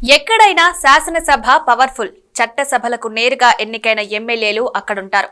ఎక్కడైనా శాసనసభ పవర్ఫుల్. చట్టసభలకు నేరుగా ఎన్నికైన ఎమ్మెల్యేలు అక్కడుంటారు.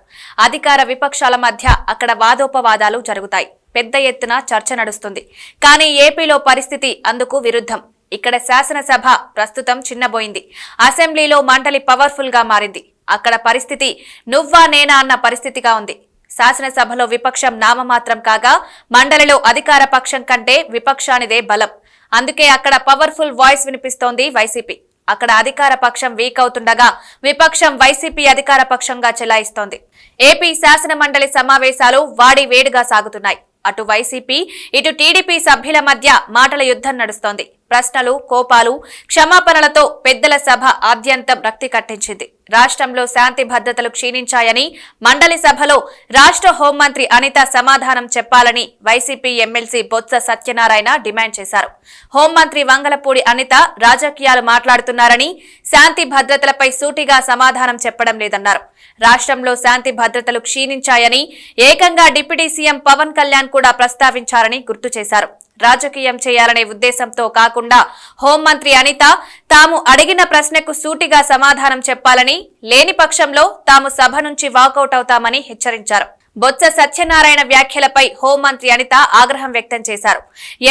అధికార విపక్షాల మధ్య అక్కడ వాదోపవాదాలు జరుగుతాయి. పెద్ద ఎత్తున చర్చ నడుస్తుంది. కానీ ఏపీలో పరిస్థితి అందుకు విరుద్ధం. ఇక్కడ శాసనసభ ప్రస్తుతం చిన్నబోయింది. అసెంబ్లీలో మండలి పవర్ఫుల్ గా మారింది. అక్కడ పరిస్థితి నువ్వా నేనా అన్న పరిస్థితిగా ఉంది. శాసనసభలో విపక్షం నామమాత్రం కాగా మండలిలో అధికార పక్షం కంటే విపక్షానిదే బలం. అందుకే అక్కడ పవర్ఫుల్ వాయిస్ వినిపిస్తోంది వైసీపీ. అక్కడ అధికార పక్షం వీక్ అవుతుండగా విపక్షం వైసీపీ అధికార పక్షంగా చెలాయిస్తోంది. ఏపీ శాసన మండలి సమావేశాలు వాడి వేడిగా సాగుతున్నాయి. అటు వైసీపీ ఇటు టీడీపీ సభ్యుల మధ్య మాటల యుద్ధం నడుస్తోంది. ప్రశ్నలు, కోపాలు, క్షమాపణలతో పెద్దల సభ ఆద్యంతం రక్తి కట్టించింది. రాష్ట్రంలో శాంతి భద్రతలు క్షీణించాయని మండలి సభలో రాష్ట్ర హోంమంత్రి అనిత సమాధానం చెప్పాలని YCP MLC Botsa Satyanarayana demand చేశారు. హోంమంత్రి వంగలపూడి అనిత రాజకీయాలు మాట్లాడుతున్నారని, శాంతి భద్రతలపై సూటిగా సమాధానం చెప్పడం లేదన్నారు. రాష్ట్రంలో శాంతి భద్రతలు క్షీణించాయని ఏకంగా డిప్యూటీ సీఎం పవన్ కళ్యాణ్ కూడా ప్రస్తావించారని గుర్తు చేశారు. రాజకీయం చేయాలనే ఉద్దేశంతో కాకుండా హోంమంత్రి అనిత తాము అడిగిన ప్రశ్నకు సూటిగా సమాధానం చెప్పాలని, లేని పక్షంలో తాము సభ నుంచి వాకౌట్ అవుతామని హెచ్చరించారు. బొత్స సత్యనారాయణ వ్యాఖ్యలపై హోంమంత్రి అనిత ఆగ్రహం వ్యక్తం చేశారు.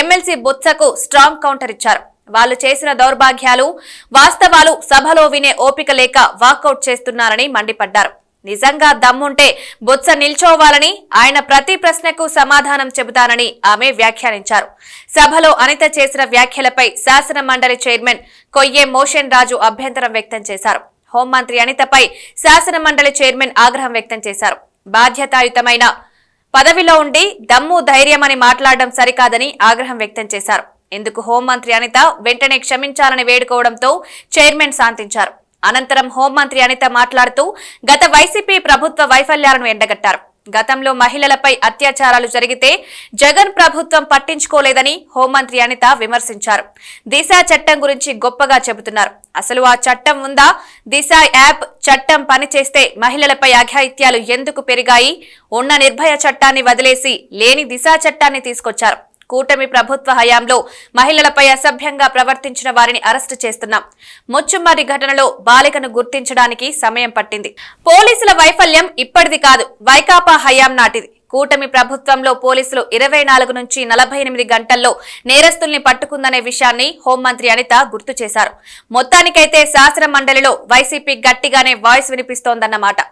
ఎమ్మెల్సీ బొత్సకు స్ట్రాంగ్ కౌంటర్ ఇచ్చారు. వాళ్ళు చేసిన దౌర్భాగ్యాలు, వాస్తవాలు సభలో వినే ఓపిక లేక వాకౌట్ చేస్తున్నారని మండిపడ్డారు. నిజంగా దమ్ముంటే బొత్స నిల్చోవాలని, ఆయన ప్రతి ప్రశ్నకు సమాధానం చెబుతానని ఆమె వ్యాఖ్యానించారు. సభలో అనిత చేసిన వ్యాఖ్యలపై శాసన మండలి చైర్మన్ కొయ్యే మోషన్ రాజు అభ్యంతరం వ్యక్తం చేశారు. హోంమంత్రి అనితపై శాసన మండలి చైర్మన్ ఆగ్రహం వ్యక్తం చేశారు. బాధ్యతాయుతమైన పదవిలో ఉండి దమ్ము ధైర్యమని మాట్లాడడం సరికాదని ఆగ్రహం వ్యక్తం చేశారు. ఇందుకు హోంమంత్రి అనిత వెంటనే క్షమించాలని వేడుకోవడంతో చైర్మన్ శాంతించారు. అనంతరం హోంమంత్రి అనిత మాట్లాడుతూ గత వైసీపీ ప్రభుత్వ వైఫల్యాలను ఎండగట్టారు. గతంలో మహిళలపై అత్యాచారాలు జరిగితే జగన్ ప్రభుత్వం పట్టించుకోలేదని హోంమంత్రి అనిత విమర్శించారు. దిశ చట్టం గురించి గొప్పగా చెబుతున్నారు. అసలు ఆ చట్టం ఉందా? దిశ యాప్ చట్టం పనిచేస్తే మహిళలపై అఘాయిత్యాలు ఎందుకు పెరిగాయి? ఉన్న నిర్భయ చట్టాన్ని వదిలేసి లేని దిశ చట్టాన్ని తీసుకొచ్చారు. కూటమి ప్రభుత్వ హయాంలో మహిళలపై అసభ్యంగా ప్రవర్తించిన వారిని అరెస్టు చేస్తున్నాం. ముచ్చుమర్రి ఘటనలో బాలికను గుర్తించడానికి సమయం పట్టింది. పోలీసుల వైఫల్యం ఇప్పటిది కాదు, వైకాపా హయాం నాటిది. కూటమి ప్రభుత్వంలో పోలీసులు 24 నుంచి 48 గంటల్లో నేరస్తుల్ని పట్టుకుందనే విషయాన్ని హోంమంత్రి అనిత గుర్తు చేశారు. మొత్తానికైతే శాసన మండలిలో వైసీపీ గట్టిగానే వాయిస్ వినిపిస్తోందన్నమాట.